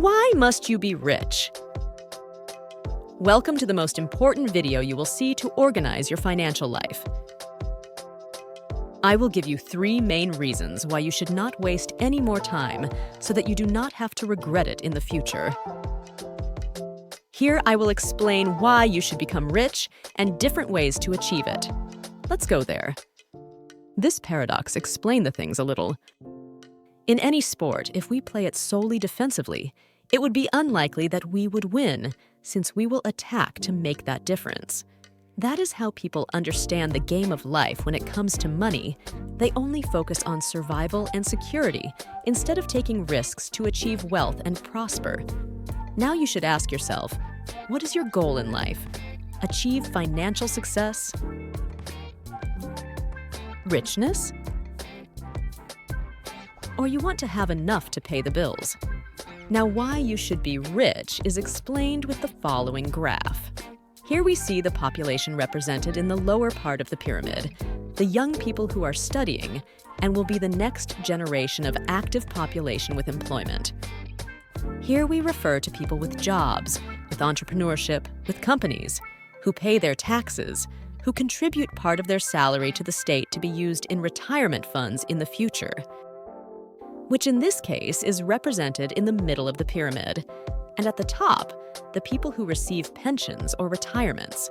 Why must you be rich? Welcome to the most important video you will see to organize your financial life. I will give you 3 main reasons why you should not waste any more time so that you do not have to regret it in the future. Here I will explain why you should become rich and different ways to achieve it. Let's go there. This paradox explains the things a little. In any sport, if we play it solely defensively, it would be unlikely that we would win, since we will attack to make that difference. That is how people understand the game of life when it comes to money. They only focus on survival and security instead of taking risks to achieve wealth and prosper. Now you should ask yourself, what is your goal in life? Achieve financial success? Richness? Or you want to have enough to pay the bills? Now, why you should be rich is explained with the following graph. Here we see the population represented in the lower part of the pyramid, the young people who are studying and will be the next generation of active population with employment. Here we refer to people with jobs, with entrepreneurship, with companies, who pay their taxes, who contribute part of their salary to the state to be used in retirement funds in the future, which in this case is represented in the middle of the pyramid, and at the top, the people who receive pensions or retirements.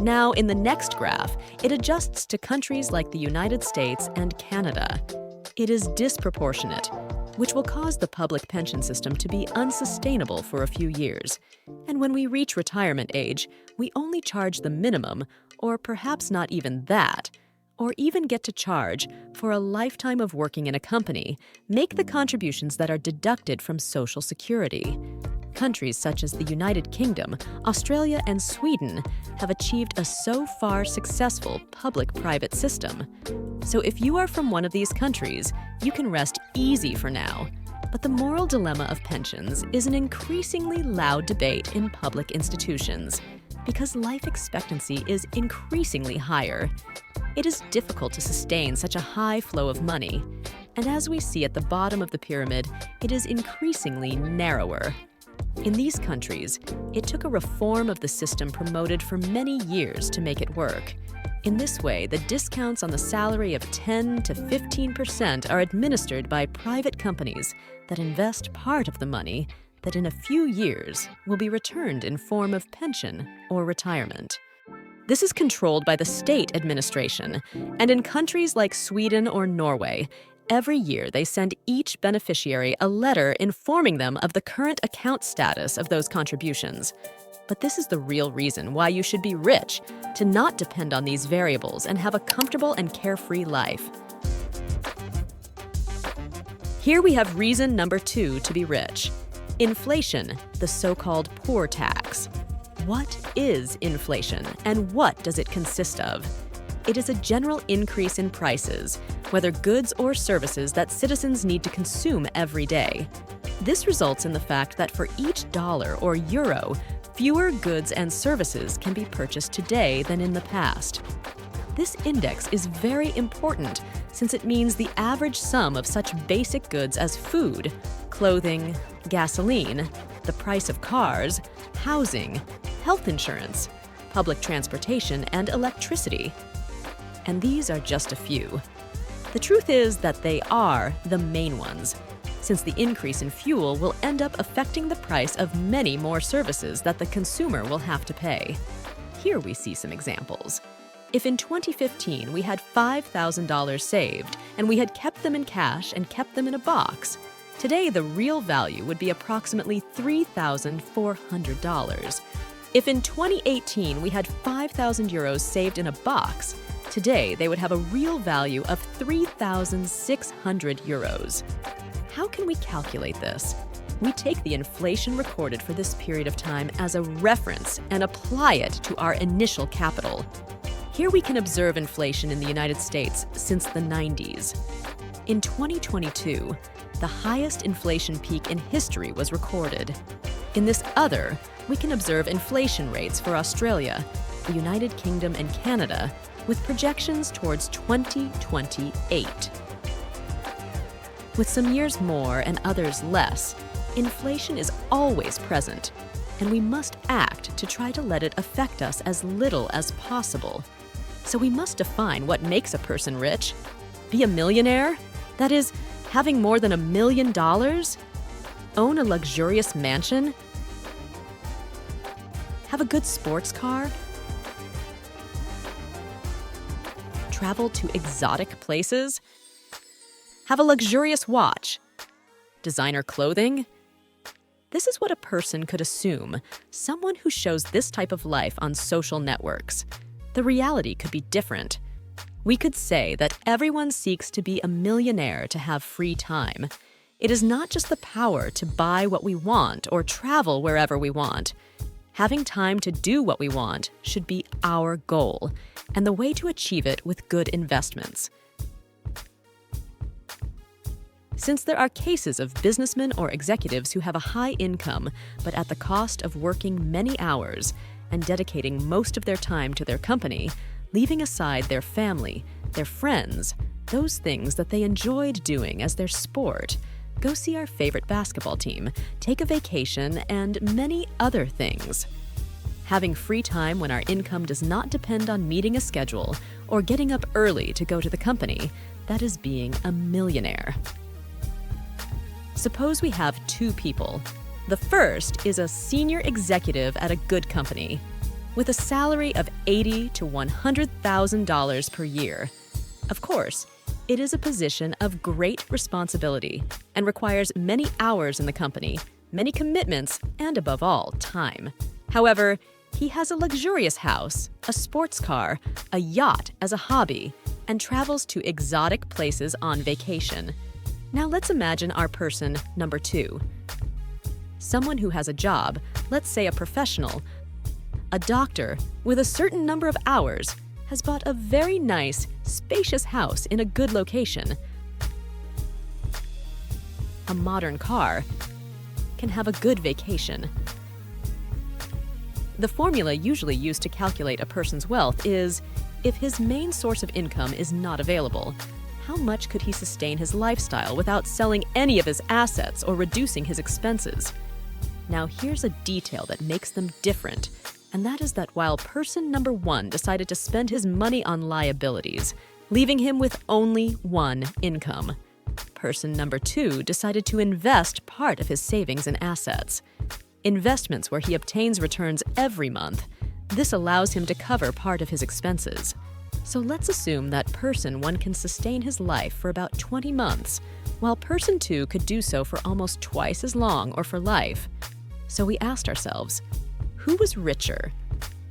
Now, in the next graph, it adjusts to countries like the United States and Canada. It is disproportionate, which will cause the public pension system to be unsustainable for a few years. And when we reach retirement age, we only charge the minimum, or perhaps not even that, or even get to charge for a lifetime of working in a company, make the contributions that are deducted from Social Security. Countries such as the United Kingdom, Australia, and Sweden have achieved a so far successful public-private system. So if you are from one of these countries, you can rest easy for now. But the moral dilemma of pensions is an increasingly loud debate in public institutions, because life expectancy is increasingly higher. It is difficult to sustain such a high flow of money, and as we see at the bottom of the pyramid, it is increasingly narrower. In these countries, it took a reform of the system promoted for many years to make it work. In this way, the discounts on the salary of 10 to 15% are administered by private companies that invest part of the money that in a few years will be returned in form of pension or retirement. This is controlled by the state administration, and in countries like Sweden or Norway, every year they send each beneficiary a letter informing them of the current account status of those contributions. But this is the real reason why you should be rich, to not depend on these variables and have a comfortable and carefree life. Here we have reason number 2 to be rich. Inflation, the so-called poor tax. What is inflation, and what does it consist of? It is a general increase in prices, whether goods or services that citizens need to consume every day. This results in the fact that for each dollar or euro, fewer goods and services can be purchased today than in the past. This index is very important since it means the average sum of such basic goods as food, clothing, gasoline, the price of cars, housing, health insurance, public transportation, and electricity. And these are just a few. The truth is that they are the main ones, since the increase in fuel will end up affecting the price of many more services that the consumer will have to pay. Here we see some examples. If in 2015 we had $5,000 saved and we had kept them in cash and kept them in a box, today the real value would be approximately $3,400. If in 2018 we had 5,000 euros saved in a box, today they would have a real value of 3,600 euros. How can we calculate this? We take the inflation recorded for this period of time as a reference and apply it to our initial capital. Here we can observe inflation in the United States since the 90s. In 2022, the highest inflation peak in history was recorded. In this other, we can observe inflation rates for Australia, the United Kingdom, and Canada, with projections towards 2028. With some years more and others less, Inflation is always present, and we must act to try to let it affect us as little as possible. So we must define what makes a person rich. Be a millionaire? That is, having more than $1 million? Own a luxurious mansion? Have a good sports car? Travel to exotic places? Have a luxurious watch? Designer clothing? This is what a person could assume, someone who shows this type of life on social networks. The reality could be different. We could say that everyone seeks to be a millionaire to have free time. It is not just the power to buy what we want or travel wherever we want. Having time to do what we want should be our goal, and the way to achieve it with good investments. Since there are cases of businessmen or executives who have a high income, but at the cost of working many hours and dedicating most of their time to their company, leaving aside their family, their friends, those things that they enjoyed doing as their sport, go see our favorite basketball team, take a vacation, and many other things. Having free time when our income does not depend on meeting a schedule or getting up early to go to the company, that is being a millionaire. Suppose we have two people. The first is a senior executive at a good company with a salary of $80,000 to $100,000 per year. Of course, it is a position of great responsibility and requires many hours in the company, many commitments, and above all, time. However, he has a luxurious house, a sports car, a yacht as a hobby, and travels to exotic places on vacation. Now let's imagine our person number two. Someone who has a job, let's say a professional, a doctor with a certain number of hours, has bought a very nice, spacious house in a good location. A modern car can have a good vacation. The formula usually used to calculate a person's wealth is, if his main source of income is not available, how much could he sustain his lifestyle without selling any of his assets or reducing his expenses? Now here's a detail that makes them different, and that is that while person number one decided to spend his money on liabilities, leaving him with only one income, person number two decided to invest part of his savings in assets. Investments where he obtains returns every month. This allows him to cover part of his expenses. So let's assume that person one can sustain his life for about 20 months, while person two could do so for almost twice as long or for life. So we asked ourselves, who was richer?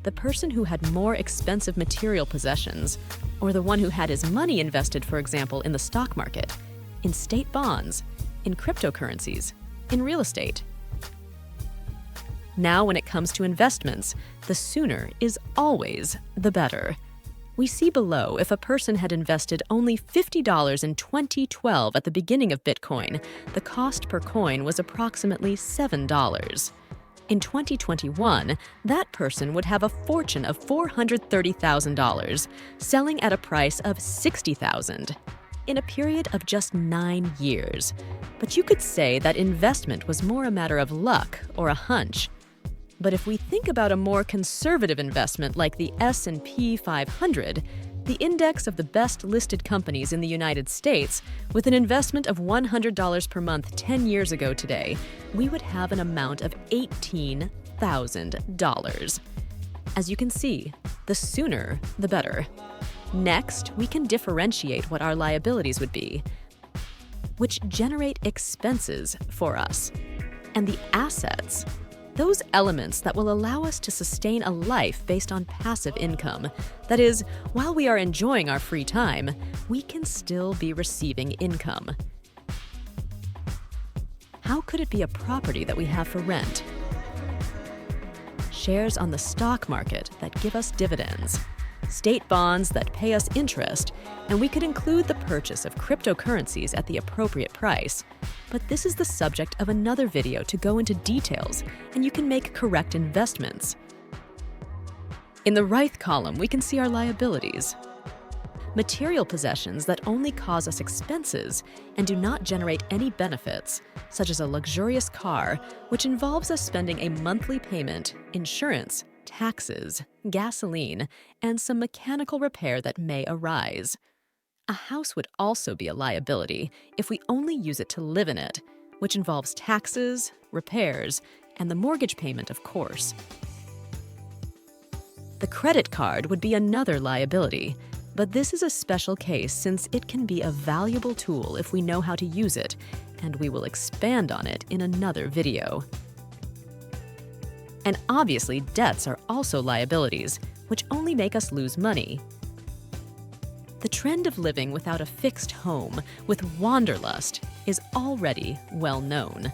The person who had more expensive material possessions, or the one who had his money invested, for example, in the stock market, in state bonds, in cryptocurrencies, in real estate? Now, when it comes to investments, the sooner is always the better. We see below if a person had invested only $50 in 2012 at the beginning of Bitcoin, the cost per coin was approximately $7. In 2021, that person would have a fortune of $430,000, selling at a price of $60,000 in a period of just 9 years. But you could say that investment was more a matter of luck or a hunch. But if we think about a more conservative investment like the S&P 500, the index of the best listed companies in the United States, with an investment of $100 per month 10 years ago today, we would have an amount of $18,000. As you can see, the sooner, the better. Next, we can differentiate what our liabilities would be, which generate expenses for us, and the assets, those elements that will allow us to sustain a life based on passive income. That is, while we are enjoying our free time, we can still be receiving income. How could it be a property that we have for rent? Shares on the stock market that give us dividends, state bonds that pay us interest, and we could include the purchase of cryptocurrencies at the appropriate price. But this is the subject of another video to go into details, and you can make correct investments. In the right column, we can see our liabilities. Material possessions that only cause us expenses and do not generate any benefits, such as a luxurious car, which involves us spending a monthly payment, insurance, taxes, gasoline, and some mechanical repair that may arise. A house would also be a liability if we only use it to live in it, which involves taxes, repairs, and the mortgage payment, of course. The credit card would be another liability, but this is a special case since it can be a valuable tool if we know how to use it, and we will expand on it in another video. And obviously, debts are also liabilities, which only make us lose money. The trend of living without a fixed home, with wanderlust, is already well known.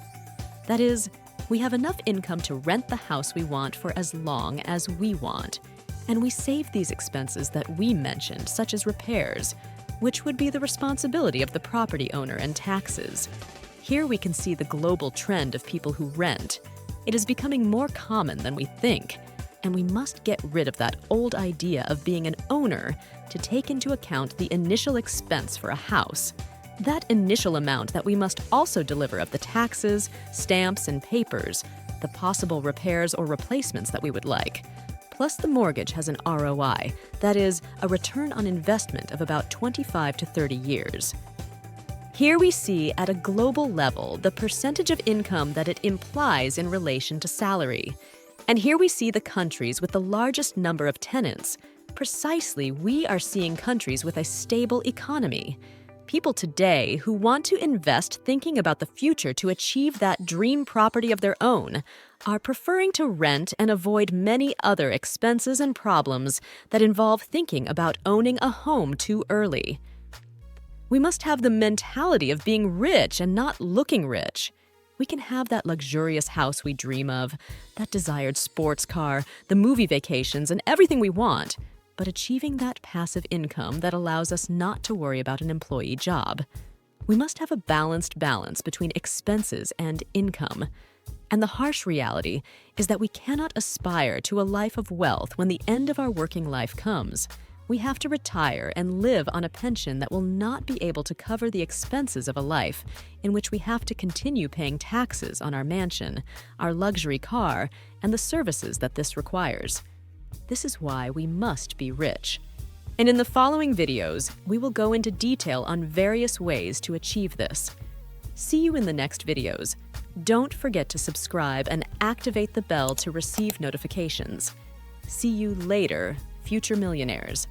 That is, we have enough income to rent the house we want for as long as we want, and we save these expenses that we mentioned, such as repairs, which would be the responsibility of the property owner, and taxes. Here we can see the global trend of people who rent. It is becoming more common than we think, and we must get rid of that old idea of being an owner to take into account the initial expense for a house. That initial amount that we must also deliver of the taxes, stamps, and papers, the possible repairs or replacements that we would like. Plus, the mortgage has an ROI, that is, a return on investment of about 25 to 30 years. Here we see at a global level the percentage of income that it implies in relation to salary. And here we see the countries with the largest number of tenants. Precisely, we are seeing countries with a stable economy. People today who want to invest thinking about the future to achieve that dream property of their own are preferring to rent and avoid many other expenses and problems that involve thinking about owning a home too early. We must have the mentality of being rich and not looking rich. We can have that luxurious house we dream of, that desired sports car, the movie vacations, and everything we want, but achieving that passive income that allows us not to worry about an employee job. We must have a balanced balance between expenses and income. And the harsh reality is that we cannot aspire to a life of wealth when the end of our working life comes. We have to retire and live on a pension that will not be able to cover the expenses of a life in which we have to continue paying taxes on our mansion, our luxury car, and the services that this requires. This is why we must be rich. And in the following videos, we will go into detail on various ways to achieve this. See you in the next videos. Don't forget to subscribe and activate the bell to receive notifications. See you later, future millionaires.